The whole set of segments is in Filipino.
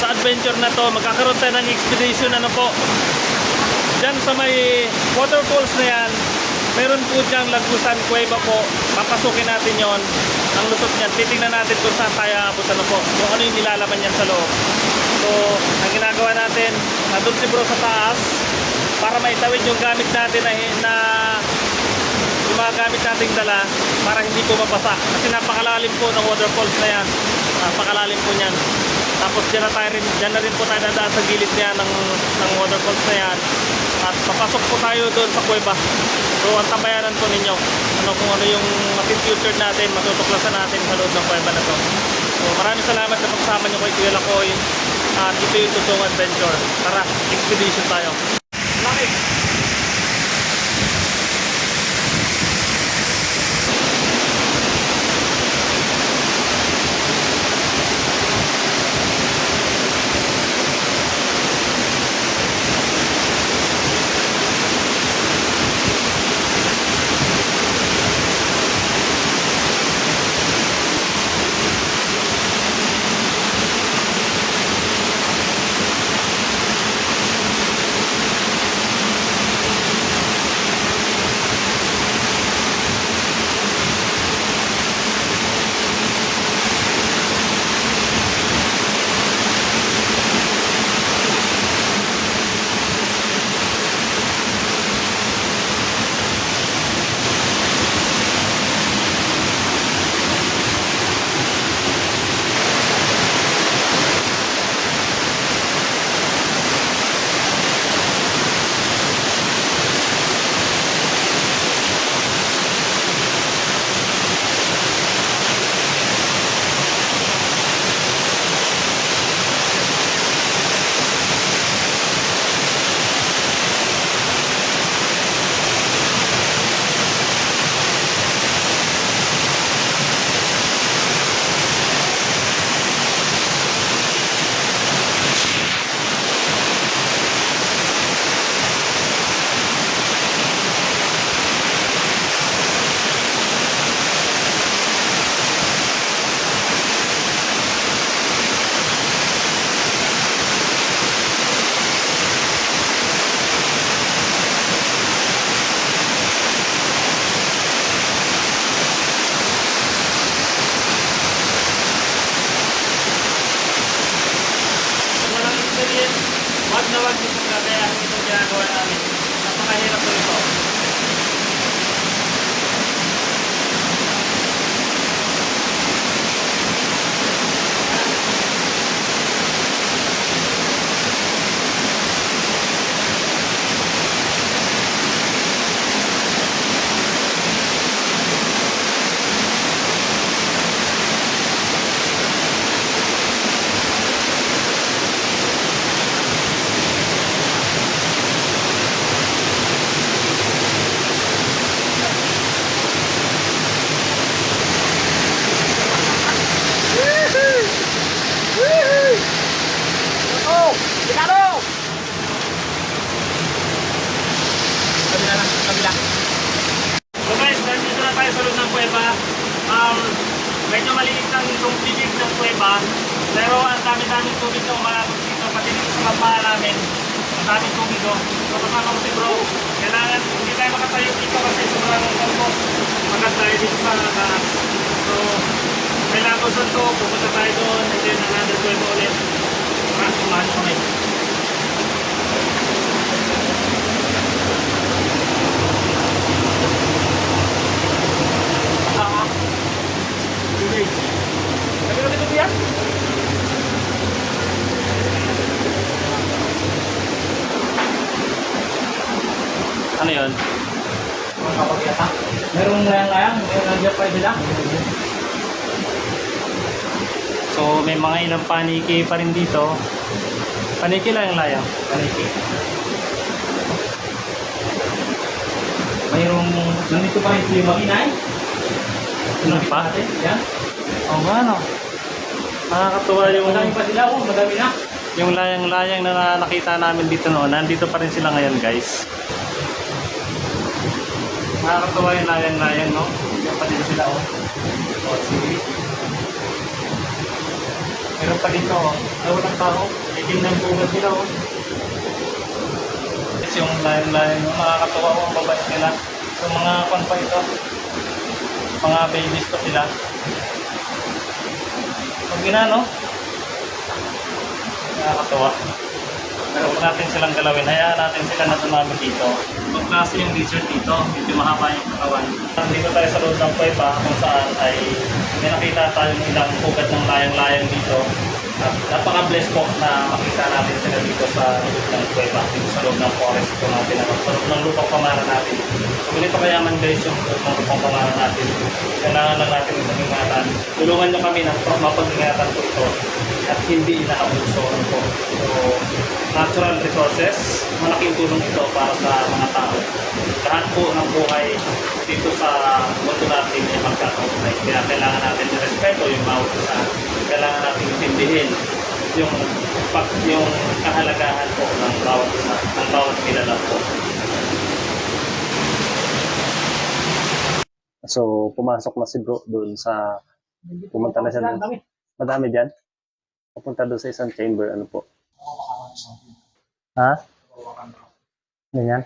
sa adventure na to. Magkakaroon tayo ng expedition, ano po. Diyan sa may waterfalls na yan, meron po diyang Lagusan Cueva po. Papasukin natin yon. Ang lusot niyan, titingnan natin kung saan tayo abot, ano po, kung ano yung nilalaman niyan sa loob. So, ang ginagawa natin, nandun si bro sa taas para maitawid yung gamit natin na yung mga gamit nating dala para hindi po mabasa. Kasi napakalalim po ng waterfalls na yan. Napakalalim po niyan. Tapos dyan na rin po tayo dadaan sa gilid niya ng waterfalls na yan. At papasok po tayo doon sa kuweba. So ang tabayanan po ninyo kung ano yung mati-future natin, matutuklasan natin sa loob ng kuweba na to. So maraming salamat na pagsama nyo kay Kuya Lakoy. At ito yung totoong adventure. Tara, expedition tayo. Lamig! Wag na wag dito kaya itong ginagawa namin. Napakahirap po ito. So guys, nandito na tayo sa loob ng kuweba. Medyo maliit lang itong bibig ng kuweba, pero ang dami-daming tubig na umalabot dito, pati dito sa kapmahan namin. Ang daming tubig o. So kasama ko si bro, kailangan hindi tayo makatayo dito kasi sobrang kalbos. Magat tayo dito sa taas. So, may lagos ito, pupunta tayo doon, and then another kuweba ulit. Kumahan ko ngayon. Ano yun? Merong layang-layang, merong nandiyan pa sila. So may mga ilang paniki pa rin dito. Paniki lang yung layang. Paniki. Mayroong, nandito pa rin si Maginay. Ano pa? Yan. Oo nga no. Nakakatuwa yung Madami pa sila, oh, madami na. yung layang-layang na nakita namin dito noon. Nandito pa rin sila ngayon guys. Nakakatuwa yung layang-layang no. Diyan pa din sila, oh. Oh, sige. Meron pa dito, ay walang tao. Titingnan po ba sila, oh. Yung line-line, nakakatawa ko ang babae nila. So mga kwan pa ito, mga babies pa sila. Pag ginano, nakakatawa. Pero huwag natin silang galawin, hayaan natin sila na tumami dito. Pag klase yung lizard dito, medyo mahaba yung katawan. Dito tayo sa loob ng kuweba kung saan ay may nakita tayong ilang ugat ng layang-layang dito. At napaka-bless po na makita natin sila dito sa loob ng kuweba, dito sa loob ng forest po natin, sa loob ng lupang pamana natin. So ganito kayaman guys yung loob ng lupang pamana natin. Kailangan lang natin itong ingatan. Tulungan nyo kami na mapag-ingatan po ito at hindi inaabuso po. So natural resources, malaking tulong ito para sa mga tao. Lahat po ng buhay dito sa mundo natin ay magkakaunay. Kaya kailangan natin respeto yung bawat isa. Kailangan natin intindihin yung kahalagahan po ng bawat isa, ng bawat kilala po. So, pumasok na si bro doon sa, pumunta na siya doon. Madami dyan. Pupunta doon sa isang chamber, ano po. Ha? Ganyan?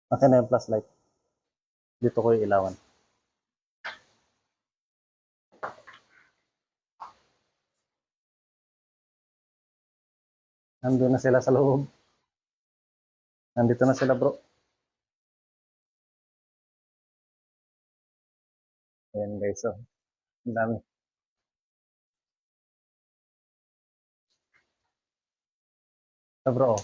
Akin na yung flashlight. Dito ko yung ilawan. Nandun na sila sa loob. Nandito na sila bro. Ayan guys, so. Ang dami. So bro, oh.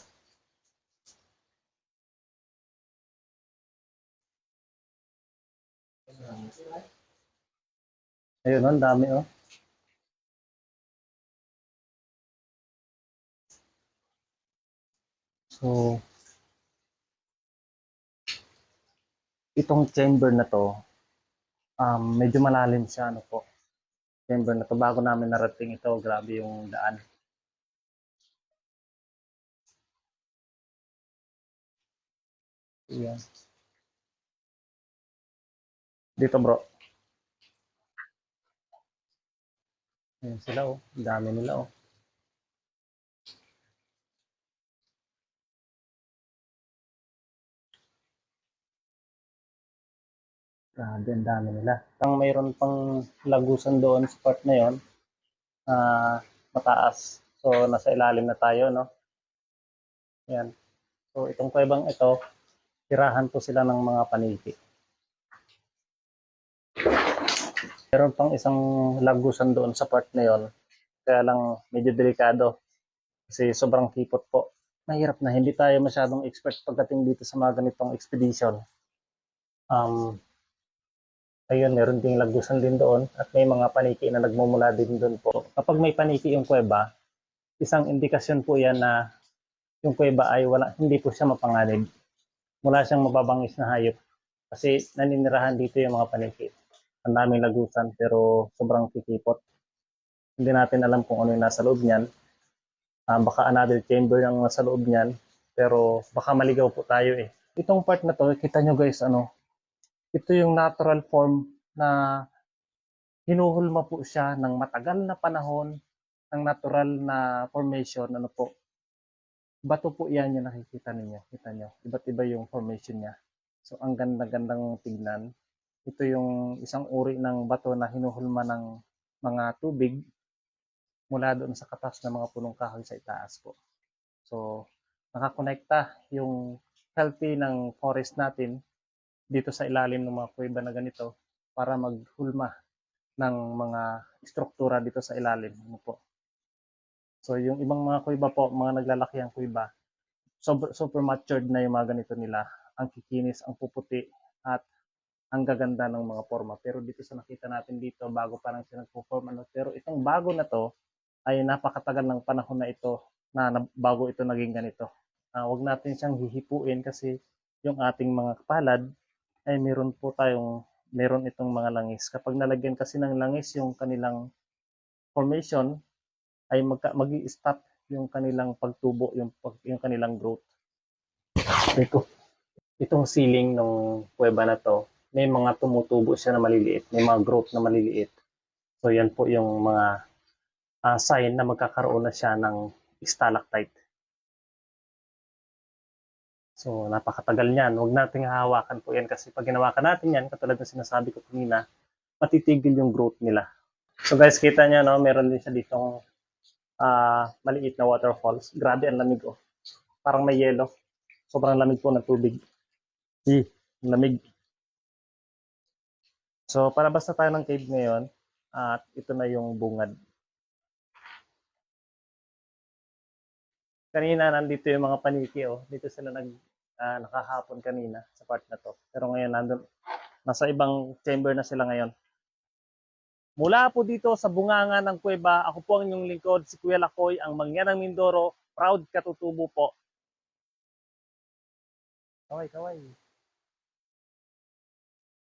Ayun, ang dami oh. So, itong chamber na to, medyo malalim siya, ano po. Chamber na to, bago namin narating ito, grabe yung daan. Ayan. Dito bro. Ayan sila oh, ang dami nila oh. Grabe, ang dami nila. Ang mayroon pang lagusan doon sa part na yon, mataas. So, nasa ilalim na tayo, no? Ayan. So, itong kuwebang ito, tirahan po sila ng mga paniki. Meron pang isang lagusan doon sa part na yon, kaya lang medyo delikado kasi sobrang kipot po. Mahirap na, hindi tayo masyadong expert pagdating dito sa mga ganitong expedition. Ayun, meron ding lagusan din doon at may mga paniki na nagmumula din doon po. Kapag may paniki yung kuweba, isang indikasyon po yan na yung kuweba ay hindi po siya mapanganib. Mula siyang mababangis na hayop kasi naninirahan dito yung mga paniki. Ang daming lagusan pero sobrang kikipot. Hindi natin alam kung ano yung nasa loob niyan. Baka another chamber yung nasa loob niyan pero baka maligaw po tayo eh. Itong part na to, kita nyo guys, ito yung natural form na hinuhulma po siya ng matagal na panahon ng natural na formation. Ano po? Bato po yan yung nakikita ninyo. Kita nyo. Iba't iba yung formation niya. So, ang ganda-gandang tignan. Ito yung isang uri ng bato na hinuhulma ng mga tubig mula doon sa katas ng mga punong kahoy sa itaas po. So, nakakonekta yung healthy ng forest natin dito sa ilalim ng mga kuweba na ganito para maghulma ng mga struktura dito sa ilalim. Ano po. So yung ibang mga kuweba po, mga naglalaki ang kuweba, super matured na yung mga ganito nila. Ang kikinis, ang puputi, at ang gaganda ng mga forma. Pero dito sa nakita natin dito, bago pa lang siya nagpo-form. Pero itong bago na to, ay napakatagal ng panahon na ito na bago ito naging ganito. Huwag natin siyang hihipuin kasi yung ating mga kapalad ay meron itong mga langis. Kapag nalagyan kasi ng langis yung kanilang formation, ay mag-i-stop yung kanilang pagtubo, yung kanilang growth. Itong ceiling ng kuweba na to, may mga tumutubo siya na maliliit, may mga growth na maliliit. So yan po yung mga sign na magkakaroon na siya ng stalactite. So napakatagal niyan. Huwag nating hahawakan po yan kasi pag ginawakan natin yan, katulad ng sinasabi ko kanina, matitigil yung growth nila. So guys, kita niyo no, meron din siya ditong maliit na waterfalls. Grabe ang lamig oh. Parang may yelo. Sobrang lamig po ng tubig. Ang lamig. So palabas na tayo ng cave ngayon at ito na yung bungad. Kanina nandito yung mga paniki oh. Dito sila nakahapon kanina sa part na to. Pero ngayon nasa ibang chamber na sila ngayon. Mula po dito sa bunganga ng kuweba, ako po ang inyong lingkod, si Kuya Lakoy, ang Mangyanang Mindoro, proud katutubo po. Kaway.